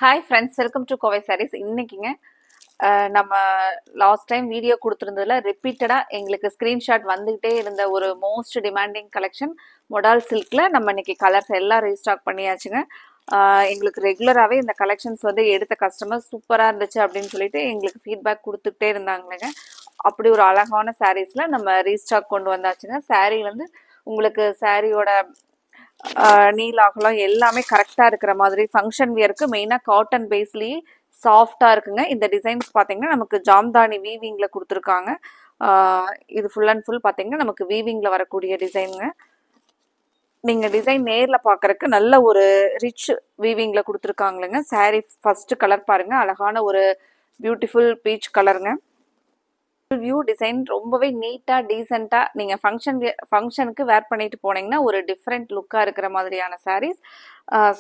Hi friends, welcome to Kovai sarees. இன்னைக்குங்க நம்ம last time video கொடுத்துருந்ததுல ரிப்பீட்டடாக எங்களுக்கு ஸ்க்ரீன்ஷாட் வந்துகிட்டே இருந்த ஒரு மோஸ்ட் டிமாண்டிங் கலெக்ஷன் மொடால் சில்கில் நம்ம இன்னைக்கு கலர்ஸ் எல்லாம் ரீஸ்டாக் பண்ணியாச்சுங்க. எங்களுக்கு ரெகுலராகவே இந்த கலெக்ஷன்ஸ் வந்து எடுத்த கஸ்டமர்ஸ் சூப்பராக இருந்துச்சு அப்படின்னு சொல்லிட்டு எங்களுக்கு ஃபீட்பேக் கொடுத்துக்கிட்டே இருந்தாங்களேங்க. அப்படி ஒரு அழகான சாரீஸில் நம்ம ரீஸ்டாக் கொண்டு வந்தாச்சுங்க. சாரீ வந்து உங்களுக்கு சாரியோட நீல் அகலம் எல்லாமே கரெக்டாக இருக்கிற மாதிரி ஃபங்க்ஷன் வியருக்கு மெயினாக காட்டன் பேஸ்லேயே சாஃப்டாக இருக்குங்க. இந்த டிசைன்ஸ் பார்த்தீங்கன்னா நமக்கு ஜாம்தானி வீவிங்கில் கொடுத்துருக்காங்க. இது ஃபுல் அண்ட் ஃபுல் பார்த்தீங்கன்னா நமக்கு வீவிங்கில் வரக்கூடிய டிசைனுங்க. நீங்கள் டிசைன் நேரில் பார்க்குறக்கு நல்ல ஒரு ரிச் வீவிங்கில் கொடுத்துருக்காங்களேங்க. சாரீ ஃபஸ்ட்டு கலர் பாருங்கள், அழகான ஒரு பியூட்டிஃபுல் பீச் கலருங்க. வியூ டிசைன் ரொம்பவே நீட்டாக டீசெண்டாக நீங்கள் ஃபங்க்ஷனுக்கு வேர் பண்ணிட்டு போனீங்கன்னா ஒரு டிஃப்ரெண்ட் லுக்காக இருக்கிற மாதிரியான சாரீஸ்.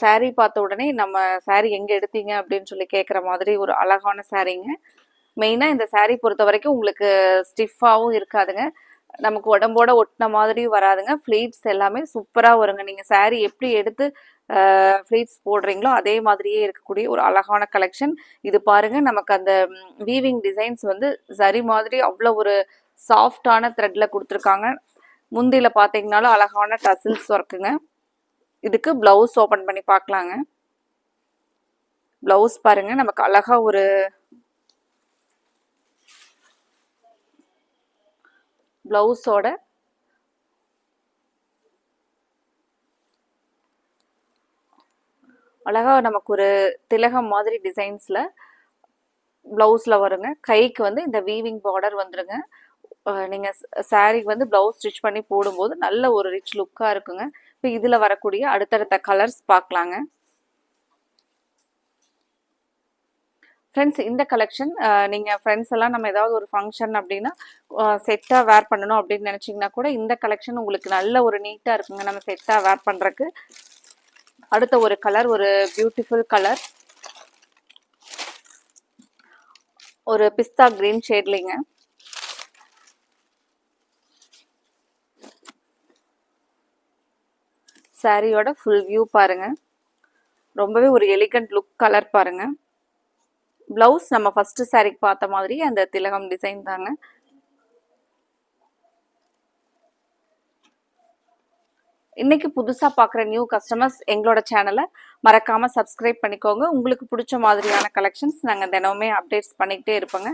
சாரீ பார்த்த உடனே நம்ம சாரீ எங்கே எடுத்தீங்க அப்படின்னு சொல்லி கேட்குற மாதிரி ஒரு அழகான சாரீங்க. மெயினாக இந்த சாரீ பொறுத்த வரைக்கும் உங்களுக்கு ஸ்டிஃபாகவும் இருக்காதுங்க, நமக்கு உடம்போட ஒட்டின மாதிரியும் வராதுங்க. ஃப்ளீட்ஸ் எல்லாமே சூப்பராக வருங்க. நீங்கள் சாரீ எப்படி எடுத்து ஃப்ளீட்ஸ் போடுறீங்களோ அதே மாதிரியே இருக்கக்கூடிய ஒரு அழகான கலெக்ஷன் இது பாருங்க. நமக்கு அந்த வீவிங் டிசைன்ஸ் வந்து சரி மாதிரி அவ்வளோ ஒரு சாஃப்டான த்ரெட்ல கொடுத்துருக்காங்க. முந்தியில் பார்த்தீங்கன்னாலும் அழகான டசில்ஸ் ஒர்க்குங்க. இதுக்கு பிளவுஸ் ஓப்பன் பண்ணி பார்க்கலாங்க. பிளவுஸ் பாருங்க, நமக்கு அழகா ஒரு பிளவுஸோட அழகா நமக்கு ஒரு திலகம் மாதிரி டிசைன்ஸ்ல பிளவுஸ்ல வருங்க. கைக்கு வந்து இந்த வீவிங் பார்டர் வந்துருங்க. நீங்க சாரீக்கு வந்து பிளவுஸ் ஸ்டிச் பண்ணி போடும்போது நல்ல ஒரு ரிச் லுக்கா இருக்குங்க. இப்போ இதுல வரக்கூடிய அடுத்தடுத்த கலர்ஸ் பார்க்கலாங்க. ஃப்ரெண்ட்ஸ், இந்த கலெக்ஷன் நீங்கள் ஃப்ரெண்ட்ஸ் எல்லாம் நம்ம ஏதாவது ஒரு ஃபங்க்ஷன் அப்படின்னா செட்டாக வேர் பண்ணணும் அப்படின்னு நினச்சிங்கன்னா கூட இந்த கலெக்ஷன் உங்களுக்கு நல்ல ஒரு நீட்டாக இருக்குங்க நம்ம செட்டாக வேர் பண்ணுறக்கு. அடுத்த ஒரு கலர் ஒரு பியூட்டிஃபுல் கலர், ஒரு பிஸ்தா கிரீன் ஷேட்லிங்க. சாரியோட ஃபுல் வியூ பாருங்க, ரொம்பவே ஒரு எலிகண்ட் லுக் கலர் பாருங்க. பிளவுஸ் நம்ம ஃபர்ஸ்ட் சாரிக்கு பார்த்த மாதிரி அந்த திலகம் டிசைன் தாங்க. இன்னைக்கு புதுசாக பார்க்குற நியூ கஸ்டமர்ஸ் எங்களோட சேனலை மறக்காமல் சப்ஸ்கிரைப் பண்ணிக்கோங்க. உங்களுக்கு பிடிச்ச மாதிரியான கலெக்ஷன்ஸ் நாங்கள் தினமுமே அப்டேட்ஸ் பண்ணிக்கிட்டே இருப்போங்க.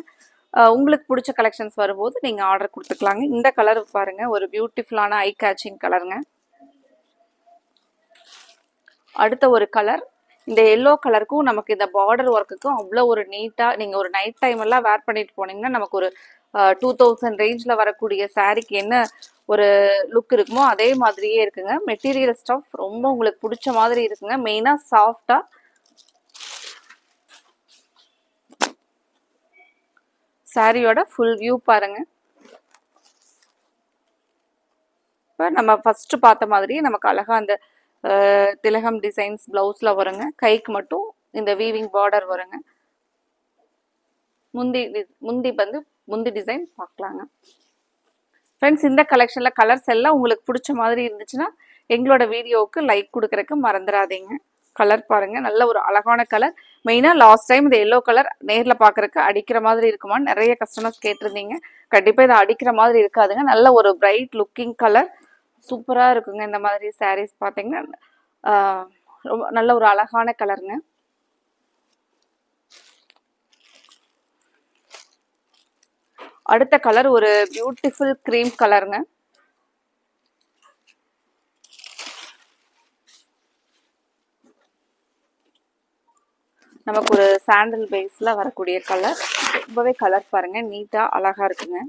உங்களுக்கு பிடிச்ச கலெக்ஷன்ஸ் வரும்போது நீங்கள் ஆர்டர் கொடுத்துக்கலாங்க. இந்த கலர் பாருங்கள், ஒரு பியூட்டிஃபுல்லான ஐ கேச்சிங் கலருங்க. அடுத்த ஒரு கலர், இந்த எல்லோ கலருக்கும் நமக்கு இந்த பார்டர் ஒர்க்குக்கும் அவ்வளோ ஒரு நீட்டாக நீங்கள் ஒரு நைட் டைம் எல்லாம் வேர் பண்ணிட்டு போனீங்கன்னா நமக்கு ஒரு 2000 ரேஞ்சில் வரக்கூடிய சாரீக்கு என்ன ஒரு லுக் இருக்குமோ அதே மாதிரியே இருக்குங்க. மெட்டீரியல் ஸ்டஃப் ரொம்ப உங்களுக்கு பிடிச்ச மாதிரி இருக்குங்க. மெயினாக சாஃப்டாக சாரியோட ஃபுல் வியூ பாருங்க. இப்போ நம்ம ஃபர்ஸ்ட் பார்த்த மாதிரியே நமக்கு அழகா அந்த திலகம் டிசைன்ஸ் பிளவுஸ்ல வருங்க. கைக்கு மட்டும் இந்த வீவிங் பார்டர் வருங்க. முந்தி டிசைன் பார்க்கலாங்க. ஃப்ரெண்ட்ஸ், இந்த கலெக்ஷனில் கலர்ஸ் எல்லாம் உங்களுக்கு பிடிச்ச மாதிரி இருந்துச்சுன்னா எங்களோட வீடியோவுக்கு லைக் கொடுக்குறக்கு மறந்துடாதீங்க. கலர் பாருங்க, நல்ல ஒரு அழகான கலர். மெயினாக லாஸ்ட் டைம் இந்த எல்லோ கலர் நேரில் பார்க்குறக்கு அடிக்கிற மாதிரி இருக்குமான்னு நிறைய கஸ்டமர்ஸ் கேட்டிருந்தீங்க. கண்டிப்பாக இதை அடிக்கிற மாதிரி இருக்காதுங்க. நல்ல ஒரு பிரைட் லுக்கிங் கலர், சூப்பராக இருக்குங்க. இந்த மாதிரி சாரீஸ் பார்த்தீங்கன்னா ரொம்ப நல்ல ஒரு அழகான கலருங்க. அடுத்த கலர் ஒரு பியூட்டிஃபுல் கிரீம் கலருங்க. நமக்கு ஒரு சாண்டல் பேஸ்ல வரக்கூடிய கலர், ரொம்பவே கலர் பாருங்க, நீட்டா அழகா இருக்குங்க.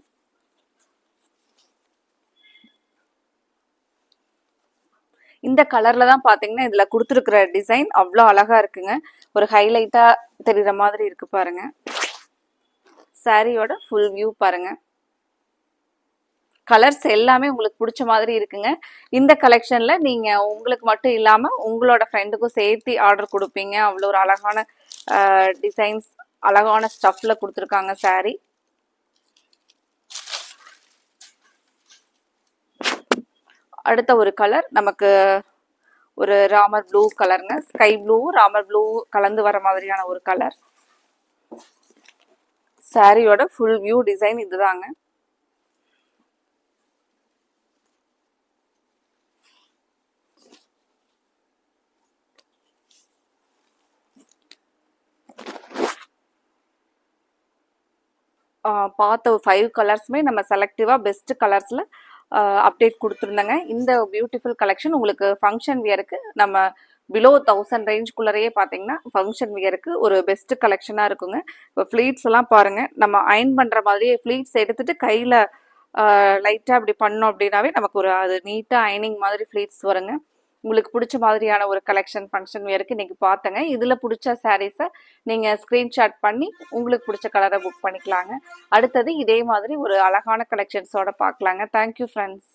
இந்த கலர்ல தான் பாத்தீங்கன்னா இதுல கொடுத்துருக்கிற டிசைன் அவ்வளோ அழகா இருக்குங்க. ஒரு ஹைலைட்டா தெரியுற மாதிரி இருக்கு பாருங்க. சாரியோட ஃபுல் வியூ பாருங்க. கலர்ஸ் எல்லாமே உங்களுக்கு பிடிச்ச மாதிரி இருக்குங்க. இந்த கலெக்ஷன்ல நீங்க உங்களுக்கு மட்டும் இல்லாம உங்களோட ஃப்ரெண்டுக்கும் சேர்த்து ஆர்டர் கொடுப்பீங்க. அவ்வளோ ஒரு அழகான டிசைன்ஸ், அழகான ஸ்டஃப்ல கொடுத்துருக்காங்க சாரி. அடுத்த ஒரு கலர் நமக்கு ஒரு ராமர் ப்ளூ கலருங்க. ஸ்கை ப்ளூ ராமர் ப்ளூ கலந்து வர மாதிரியான ஒரு கலர். சாரியோட ஃபுல் வியூ டிசைன் இதுதாங்க. பார்த்த 5 கலர்ஸுமே நம்ம செலக்டிவாக பெஸ்ட் கலர்ஸில் அப்டேட் கொடுத்துருந்தேங்க. இந்த பியூட்டிஃபுல் கலெக்ஷன் உங்களுக்கு ஃபங்க்ஷன் வியருக்கு நம்ம பிலோ 1000 ரேஞ்சுக்குள்ளரையே பார்த்தீங்கன்னா ஃபங்க்ஷன் வியருக்கு ஒரு பெஸ்ட் கலெக்ஷனாக இருக்குங்க. இப்போ ஃப்ளீட்ஸ் எல்லாம் பாருங்கள், நம்ம அயன் பண்ணுற மாதிரியே ஃப்ளீட்ஸ் எடுத்துகிட்டு கையில் லைட்டாக அப்படி பண்ணோம் அப்படின்னாவே நமக்கு ஒரு அது நீட்டாக அயனிங் மாதிரி ஃப்ளீட்ஸ் வருங்க. உங்களுக்கு பிடிச்ச மாதிரியான ஒரு கலெக்ஷன் ஃபங்க்ஷன் வியருக்கு இன்றைக்கி பார்த்தங்க. இதில் பிடிச்ச சாரீஸை நீங்கள் ஸ்க்ரீன்ஷாட் பண்ணி உங்களுக்கு பிடிச்ச கலரை புக் பண்ணிக்கலாங்க. அடுத்தது இதே மாதிரி ஒரு அழகான கலெக்ஷன்ஸோட பார்க்கலாங்க. Thank you friends.